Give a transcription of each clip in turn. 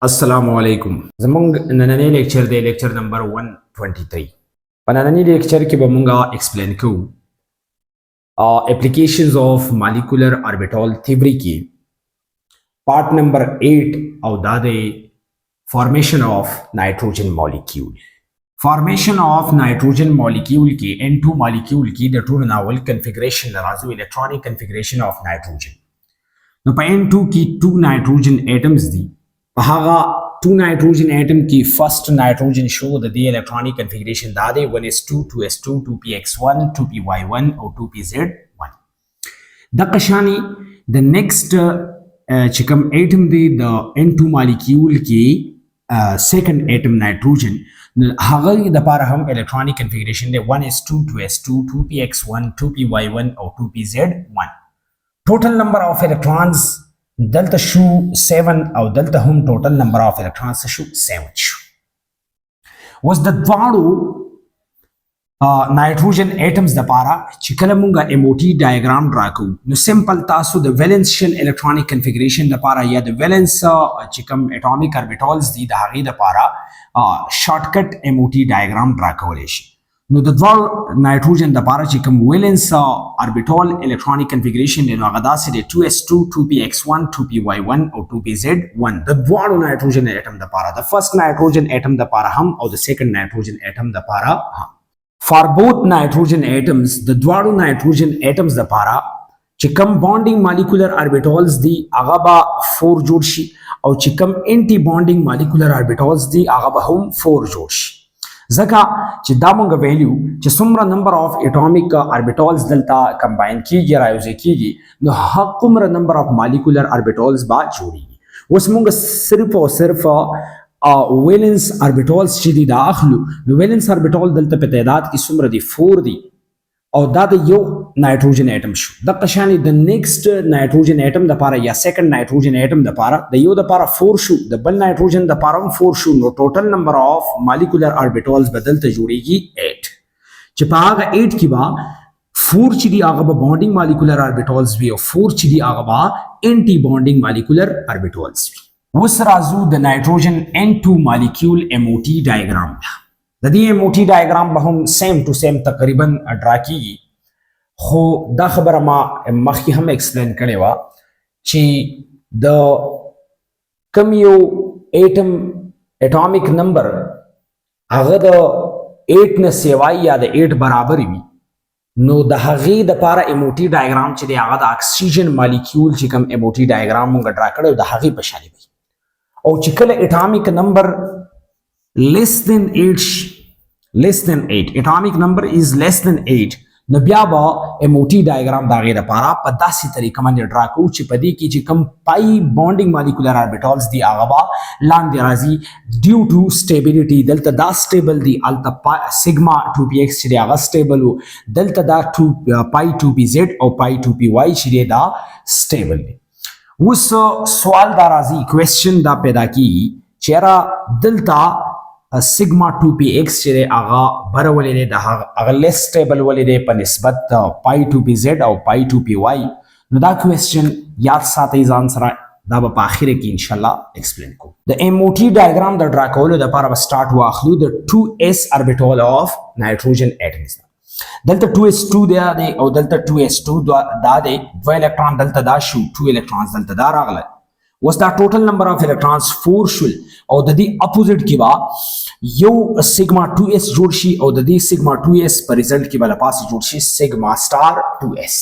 السلام علیکم زمونږ نننی لیکچر دی لیکچر نمبر 123 په نننی لیکچر کې به مونږه ایکسپلین کوو اپلیکیشنز آف مالیکولر آربیټال تھیوري کې پارت نمبر 8 او دا دی فارمیشن آف نایټروجن مالیکول فارمیشن آف نایټروجن مالیکول کې N2 مالیکول کې د ټولو ناول کنفیګریشن راځي الکترونیک کنفیګریشن آف نایټروجن نو په N2 کې 2 نایټروجن ایټمز دي هغه 2 نایټروجن ایټم کې فرست نایټروجن شو د دې الکترونیک کنفیګریشن دا دی 1s2 2s2 2px1 2py1 او 2pz1 د قشانی د نیکست چې کوم ایټم دی د N2 مالیکول کې سیکنډ ایټم نایټروجن هغه د لپاره هم الکترونیک کنفیګریشن دی 1s2 2s2 2px1 2py1 او 2pz1 ټوټل نمبر اف الکترونز دلته شو 7 او دلته هم ټوټل نمبر اف الکترونز شو 7 شو اوس د دواړو نایټروجن ایټمز د لپاره چې کله مونږه MOT ډایاګرام ډرا کوو نو سمپل تاسو د ویلنس شل الکترونیک کنفیګریشن د لپاره یا د ویلنس چې کوم اټومیک اربیټالز دي د هغې د لپاره شارټ کټ MOT ډایاګرام ډرا کولی شي نو د دوه نایټروجن د لپاره چې کوم ویلنس اربیټال الکترونیک کنفیګریشن دی نو هغه داسې دی 2s2 2px1 2py1 او 2pz1 د دواړو نایټروجن ایټم د لپاره د فرست نایټروجن ایټم د لپاره هم او د سیکنډ نایټروجن ایټم د لپاره هم فار بوث نایټروجن ایټمز د دواړو نایټروجن ایټمز د لپاره چې کوم بانډینګ مالیکولر اربیټالز دي هغه به 4 جوړ شي او چې کوم انټي بانډینګ مالیکولر اربیټالز دي هغه به هم 4 جوړ شي ځکه چې دا مونږ ویلیو چې څومره نمبر اف اټومیک اربیټالز دلته کمباین کیږي رايوځي کیږي نو هغه کومره نمبر اف مالیکولر اربیټالز با جوړیږي اوس مونږ صرف او صرف ویلنس اربیټالز چې دي دا اخلو نو ویلنس اربیټال دلته په تعداد کې څومره دي 4 دي او دا د یو نایټروجن ایټم شو د قشانی د نیکست نایټروجن ایټم د لپاره یا سیکنډ نایټروجن ایټم د لپاره د یو د لپاره 4 شو د بل نایټروجن د لپاره هم 4 شو نو ټوټل نمبر اف مالیکولر اربیټالز بدلته جوړیږي 8 چې په هغه 8 کې با 4 چې دی هغه به بانډینګ مالیکولر اربیټالز وي او 4 چې دی هغه به انټي بانډینګ مالیکولر اربیټالز وي اوس راځو د نایټروجن N2 مالیکول MOT ډایاګرام د دې MOT ډایاګرام به هم سیم ټو سیم تقریبا ډرا کیږي خو دا خبره ما مخکې هم ایکسپلین کړې وه چې د کوم یو ایټم اټومیک نمبر هغه د 8 نه سیوای یا د 8 برابر وي نو د هغې دپاره MOT ډایاګرام چې دی هغه د اکسیجن مالیکول چې کوم MOT ډایاګرام مونږ ډرا کړی د هغې په شانې وي او چې کله اټومیک نمبر less than 8 atomic number is less than 8 نو بیا به MOT ډایاګرام د هغې دپاره په داسې طریقه باندې ډرا کوو چې په دې کې چې کوم پای بانډینګ مالیکولر اربیټالز دي هغه به لاندې راځي ډیو ټو سټیبلیټي دلته دا سټیبل دي هلته سیګما 2px چې دی هغه سټیبل و دلته دا پای 2pz او پای 2py چې دی دا سټیبل دی اوس سوال دا راځي کوېسچن دا پیدا کیږي چې یاره دلته سیګما 2px چې دی هغه بره ولې دی د هغه لیس سټیبل ولې دی په نسبت پای 2pz او پای 2py نو دا کوېسچن یاد ساتئ ځان سره دا به په اخره کې انشاءالله ایکسپلین کوو د MOT ډایاګرام د ډرا کولو دپاره به سټارټ واخلو د 2s اربیټال اف نایټروجن ایټمز دلته 2s2 دی او دلته 2s2 دا دی 2 الکترون دلته دا شو 2 الکترونز دلته دا راغله اوس دا ټوټل نمبر اف الکترونز 4 شول او د دې اپوزیټ کې به یو سیګما 2s جوړ شي او د دې سیګما 2s په ریزلټ کې به لپاسې جوړ شي سیګما سٹار 2s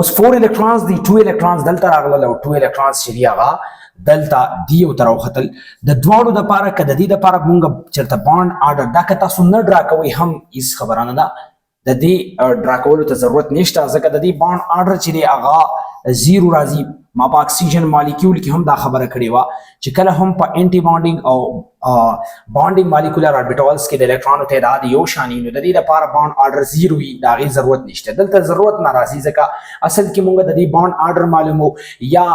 اوس 4 الکترونز دي 2 الکترونز دلته راغله او 2 الکترونز چې دی هغه دلته دی او تر وختل د دواړو د لپاره که د دې د لپاره مونږ چېرته بانډ آرډر دا که تاسو نه ډرا کوئ هم هېڅ خبره نه ده د دې ډرا کولو ته ضرورت نشته ځکه د دې بانډ آرډر چې دی هغه 0 راځي ما په اکسیجن مالیکول کې هم دا خبره کړې وه چې کله هم په انټي بانډینګ او بانډینګ مالیکولر اربیټالز کې د الکترونو تعداد یو شاني نو د دې لپاره بانډ آرډر 0 وي د هغې ضرورت نشته دلته ضرورت نه راځي ځکه اصل کې مونږ د دې بانډ آرډر معلومو یا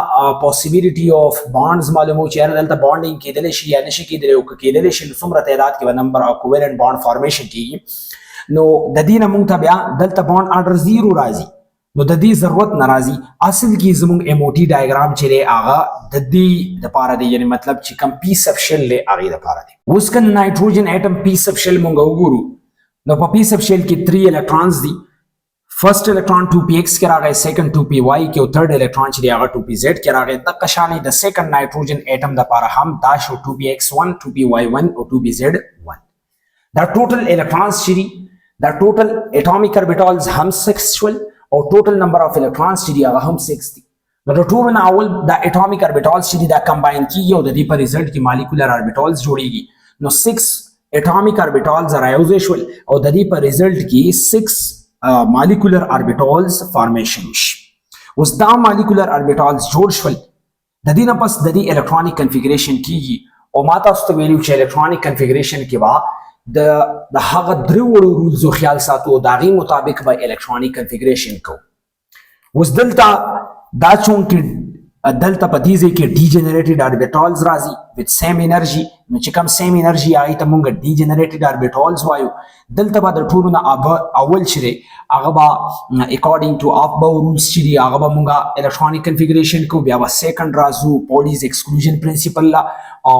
پاسیبیلیټي اف بانډز معلومو چې یاره دلته بانډینګ کېدلی شي یا نشي کېدلی او که کېدلی شي نو څومره تعداد کې به نمبر اف کوویلنټ بانډ فارمیشن کېږي نو د دې نه مونږ ته بیا دلته بانډ آرډر 0 راځي نو د دې ضرورت ناراضي اصل کې زموږ MOT ډایاګرام چې دی هغه د دې لپاره دی یعنی مطلب چې کوم پی سب شیل له هغه لپاره دی. اوس کله نایټروجن اټم پی سب شیل مونږ وګورو نو په پی سب شیل کې 3 الکترونز دي. فرست الکترون 2px کې راغی، سیکنډ 2py کې او تھرد الکترون چې هغه 2pz کې راغی. د قشانې د سیکنډ نایټروجن اټم د لپاره هم دا شو 2px1 2py1 او 2pz1. دا ټوټل الکترونز چې دا ټوټل اټومیک اربیټالز هم 6 شول او ټوټل نمبر اف الکترونز چې هغه هم 6 دي. نو د ټول نه اول دا اټومیک اربیټالز چې دا کمباین کیږي او د دې په ریزلټ کې مالیکولر اربیټالز جوړیږي. نو 6 اټومیک اربیټالز رايوزي شول او د دې په ریزلټ کې 6 molecular orbitals formation شي. اوس دا molecular orbitals جوړ شول، د دې نه پس د دې electronic configuration کیږي او ما تاسو ته ویلو چې electronic configuration کې با د هغه درې وړو رولز خیال ساتو او د هغې مطابق به electronic configuration کو. اوس دلته دا چون کې دلته په دې ځای کې degenerated orbitals راځي with same energy. نو چې کوم same energy هغې ته مونږ degenerated orbitals وایو. دلته به د ټولو نه اول چې دی هغه به according to Aufbau rules چې دي هغه به مونږ electronic configuration کو. بیا به second راځو Pauli's exclusion principle لا او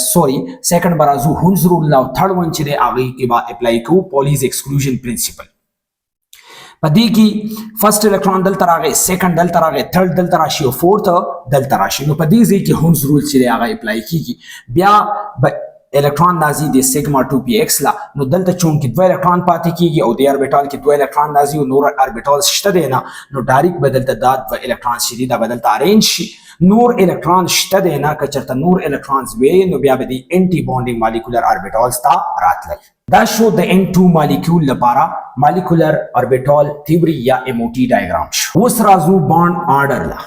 sorry second به راځو Hund's rule لا او third one چې دی هغې کې به apply کو Pauli's exclusion principle. په دې کې فرست الکترون دلته راغی، سیکنډ دلته راغی، تھرډ دلته راشي او فورث دلته راشي. نو په دې ځای کې هونز رول چې دی هغه اپلای کیږي. بیا الکترون نازي د سیګما 2px لا. نو دلته چون کې 2 الکترون پاتې کیږي او د اربیټال کې 2 الکترون نازي او نور اربیټال شته دی نه. نو ډایرکټ بدلته دا 2 الکترون چې دی دا بدلته ارینج شي. نور الکترون شته دی نه، که چېرته نور الکترونز وي نو بیا به د انټي بانډینګ مالیکولر اربیټالز ته راتلل. دا شو د N2 مالیکول لپاره مالیکولر اربیټال تھیوري یا MOT ډایګرام شو. اوس راځو بانډ آرډر لا.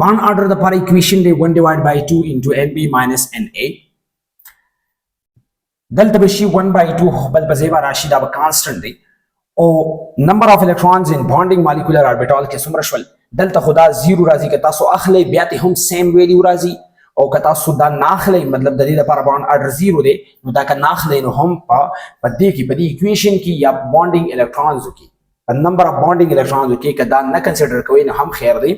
بانډ آرډر د لپاره اکویشن دی 1 / 2 × Nb - Na. دلته به شي 1 / 2 بل په ځای به راشي دا به کانسټنټ دی او نمبر اف الکترونز ان بانډینګ مالیکولر اربیټال کې څومره شول. دلته خدا 0 راځي که تاسو اخلي بیا ته هم سیم ویلیو راځي او که تاسو دا ناخلی مطلب د دې لپاره بانډ آرډر 0 دی نو دا که ناخلی نو هم په دې کې په دې اکویشن کې یا بانډینګ الکترونز کې په نمبر اف بانډینګ الکترونز کې که دا نه کنسیډر کوئ نو هم خیر دی.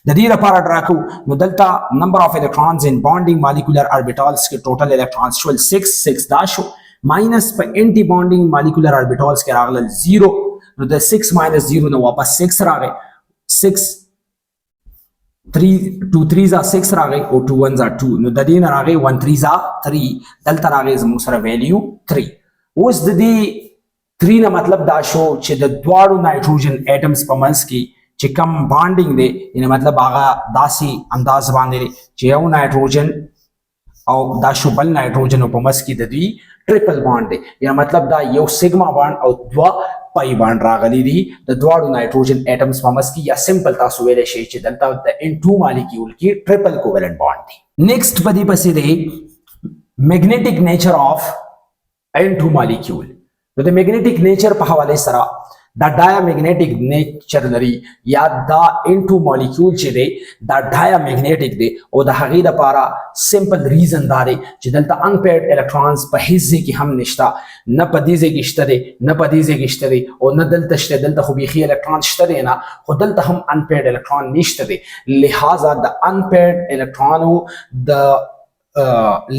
د دې لپاره ډرا کوو نو دلته نمبر اف الکترونز ان بانډینګ مالیکولر اربیټالز کې ټوټل الکترونز شول 6 دا شو ماینس په انټي بانډینګ مالیکولر اربیټالز کې راغلل 0. نو د 6 - 0 نو واپس 6 راغی. 6 3 2 3 6 راغی او 2 1 2. نو د دې نه راغی 1 3 3 دلته راغی زموږ سره ویلیو 3. اوس د دې 3 نه مطلب دا شو چې د دواړو نایټروجن اټمز په منځ کې چې کم بانډینګ دی یعنی مطلب هغه داسې انداز باندې چې یو نایټروجن او دا شو بل نایټروجن په منځ کې د دوی ټریپل بانډ دی یا مطلب دا یو سیګما بانډ او 2 پای بانډ راغلي دي د دواړو نایټروجن اټمز په منځ کې یا سمپل تاسو ویلی شئ چې دلته د N2 مالیکول کې ټریپل کوولنټ بانډ دی. نیکسټ په دې پسې دی میګنیټیک نیچر اف N2 مالیکول. نو د میګنیټیک نیچر په حواله سره دا ډایامګنیټیک نیچر لري یا دا N2 مالیکول چې دی دا ډایامګنیټیک دی او د هغې لپاره سمپل ریزن دا دی چې دلته انپیرډ الکترونز په هیڅ ځای کې هم نشته، نه په دې ځای کې شته دی نه په دې ځای کې شته دی او نه دلته شته. دلته خو بیخي الکترون شته دی نه خو دلته هم انپیرډ الکترون نشته دی. لہذا د انپیرډ الکترونو د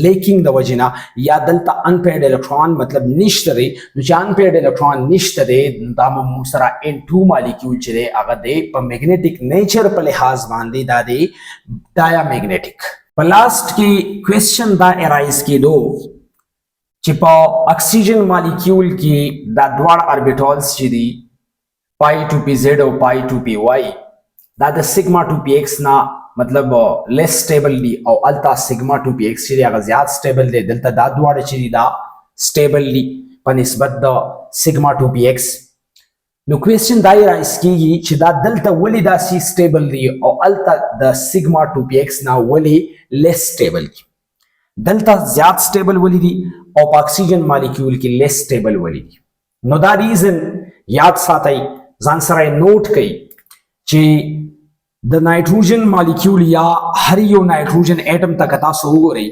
لیکینګ د وجنه یا دلته انپیرډ الکترون مطلب نشته دی. نو چې انپیرډ الکترون نشته دی دا موږ سره N2 مالیکول چې دی هغه دی په میګنیټیک نیچر په لحاظ باندې دا دی ډایامګنیټیک. په لاست کې کوېسچن دا ارایز کېدو چې په اکسیجن مالیکول کې دا دواړه اربیټالز چې دي پای 2pz او پای 2py دا د سیګما 2px نه مطلب لیس سټیبل دی او التا سیګما 2px چې دی هغه زیات سټیبل دی. دلته دا دواړه چې دي دا سټیبل دي په نسبت د سیګما 2px. نو کوېسچن دا رایز کیږي چې دا دلته ولې داسې سټیبل دی او التا د سیګما 2px نه ولې لیس سټیبل دي. دلته زیات سټیبل ولې دي او په اکسیجن مالیکول کې لیس سټیبل ولې دي. نو دا ریزن یاد ساتئ، ځان سره نوٹ کړئ چې د نایټروجن مالیکول یا هر یو نایټروجن اټم ته که تاسو وګورئ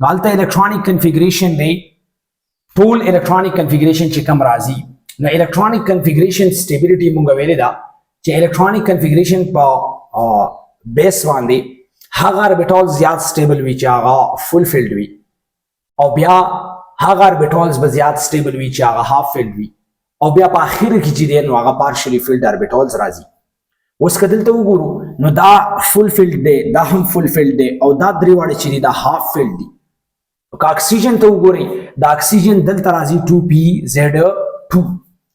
نو هلته الکترونیک کنفیګریشن دی. ټول الکترونیک کنفیګریشن چې کوم راځي نو الکترونیک کنفیګریشن سټیبیلیټي مونږ ویلې ده چې الکترونیک کنفیګریشن په بیس باندې هغه اربیټال زیات سټیبل وي چې هغه فول فیلډ وي او بیا هغه اربیټالز به زیات سټیبل وي چې هغه هاف فیلډ وي او بیا په اخر کې چې دی نو هغه پارشلی فیلډ اربیټالز راځي. اوس که دلته وګورو نو دا فول فیلډ دی دا هم فول فیلډ دی او دا درې واړه چې دي دا هاف فیلډ دي. که اکسیجن ته وګورئ دا اکسیجن دلته راځي 2pz2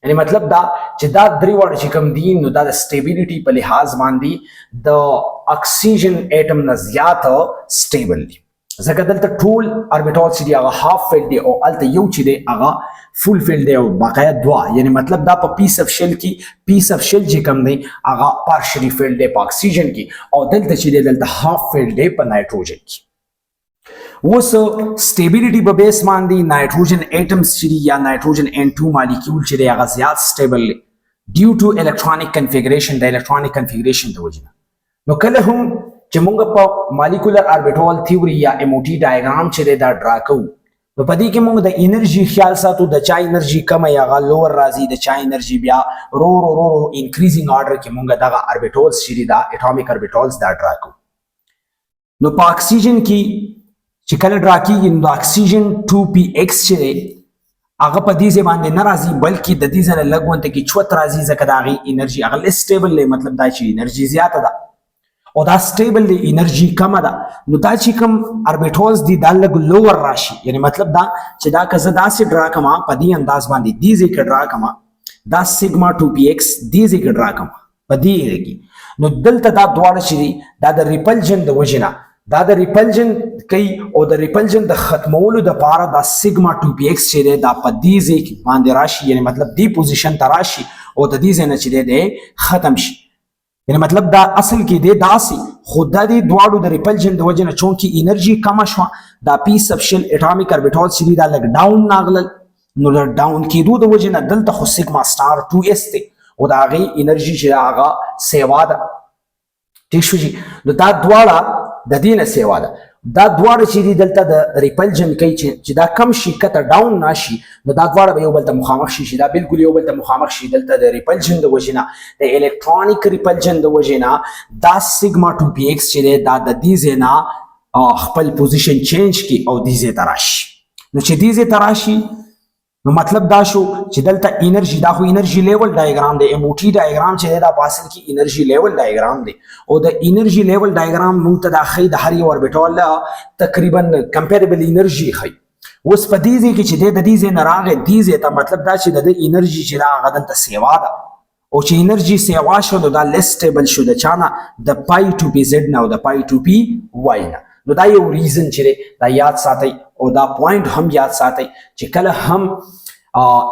یعنی مطلب دا چې دا درې واړه چې کوم دي نو دا د سټیبیلیټي په لحاظ باندې د اکسیجن اټم نه زیات سټیبل دي ځکه دلته ټول اربیټال چې دي هغه هاف فیلډ دی او هلته یو چې دی هغه فول فیلډ دی او بقایا دوه یعنی مطلب دا په پیس اف شیل کې پیس اف شیل چې کوم دی هغه پارشلی فیلډ دی په اکسیجن کې او دلته چې دی دلته هاف فیلډ دی په نایټروجن کې. اوس سټیبیلیټي په بیس باندې نایټروجن اټمز چې دي یا نایټروجن N2 مالیکول چې دی هغه زیات سټیبل دی ډیو ټو الکترونیک کنفیګریشن د الکترونیک کنفیګریشن د وجې نه. نو کله هم چې موږ په مالیکولر اربیټال تھیوري یا MOT ډایګرام چې دی دا ډرا کوو نو په دې کې موږ د انرژي خیال ساتو د چا انرژي کمه یا هغه لوور راځي د چا انرژي بیا رو رو رو رو انکریزینګ آرډر کې موږ دغه اربیټالز چې دي دا اټامیک اربیټالز دا ډرا کوو. نو په اکسیجن کې چې کله ډرا کېږي نو د اکسیجن 2px چې دی هغه په دې ځای باندې نه راځي بلکې د دې ځای نه لږ غونته کې چوت راځي ځکه د هغې انرژي هغه لیس سټیبل دی مطلب دا چې انرژي زیاته ده او دا سټیبل دی انرژي کمه ده. نو دا چې کوم اربیټالز دي دا لږ لوور راشي یعنی مطلب دا چې دا که زه داسې ډرا کړم په دې انداز باندې دې ځای کې ډرا کړم دا سیګما 2px دې ځای کې ډرا کړم په دې ایریا کې نو دلته دا دواړه چې دي دا د ریپلجن د وجې نه دا د ریپلجن کوي او د ریپلجن د ختمولو دپاره دا سیګما 2px چې دی دا په دې ځای کې باندې راشي یعنی مطلب دې پوزیشن ته راشي او د دې ځای نه چې دی ختم شي یعنی مطلب دا اصل کې دی داسې خو دا دې دواړو د ریپلجن د وجې نه چونکې انرژي کمه شوه دا پیس اف شیل اټامیک اربیټال چې دي دا لږ ډاون راغلل نو د ډاون کېدو د وجې نه دلته خو سیګما سټار 2s دی او د هغې انرژي چې ده هغه سیوا ده. ټیک شو جي نو دا دواړه د دې نه سیوا ده دا دواړه چې دي دلته د ریپلجن کوي چې دا کم شي کته ډاون نشي نو دا دواړه به یو بل ته مخامخ شي چې دا بالکل یو بل ته مخامخ شي دلته د ریپلجن د وجې نه د الکترونیک ریپلجن د وجې نه دا سیګما 2px چې دی دا د دې ځای نه خپل پوزیشن چینج کړي او دې ځای ته راشي. نو چې دې ځای ته راشي نو مطلب دا شو چې دلته انرژي دا خو انرژي لیول ډایګرام دی MOT ډایګرام چې دی دا په اصل کې انرژي لیول ډایګرام دی او د انرژي لیول ډایګرام موږ ته دا ښیي د هر یو اربیټال تقریبا کمپیریبل انرژي ښیي. اوس په دې ځای کې چې دی د دې ځای نه راغی دې ځای ته مطلب دا چې د دې انرژي چې دا هغه دلته سیوا ده او چې انرژي سیوا شو نو دا لیس سټیبل شو د چا نه د پای 2pz نه او د پای 2py نه. نو دا یو ریزن چې دی دا یاد ساتئ او دا پوینټ هم یاد ساتئ چې کله هم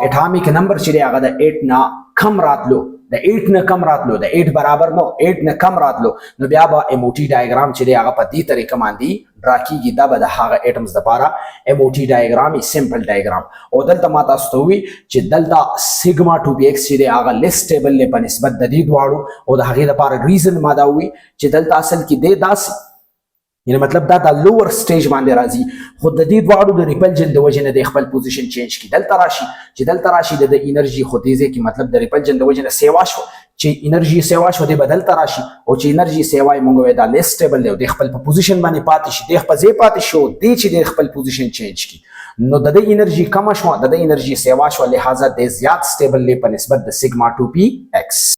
اټامیک نمبر چې دی هغه د 8 نه کم راتلو د 8 نه کم راتلو د 8 برابر نو 8 نه کم راتلو نو بیا به MOT ډایګرام چې دی هغه په دې طریقه باندې ډرا کېږي دا به د هغه اټمز دپاره MOT ډایګرام سمپل ډایګرام او دلته ما تاسو ته ووي چې دلته سیګما 2px چې دی هغه لیس سټیبل دی په نسبت د دې دواړو او د هغې دپاره ریزن ما دا ووي چې دلته اصل کې دی داسې یعنی مطلب دا د لوور سټیج باندې راځي خو د دې دواړو د ریپلجن د وجې نه د خپل پوزیشن چینج کړي دلته راشي چې دلته راشي د انرژي خو دې ځای کې مطلب د ریپلجن د وجې نه سیوا شو چې انرژي سیوا شو دی به دلته راشي او چې انرژي سیوا یې موږ وایو دا لیس سټیبل دی او د خپل په پوزیشن باندې پاتې شي د خپل ځای پاتې شو دی چې د خپل پوزیشن چینج کړي نو د دې انرژي کمه شوه د دې انرژي سیوا شوه لہذا د زیات سټیبل دی په نسبت د سیګما 2px.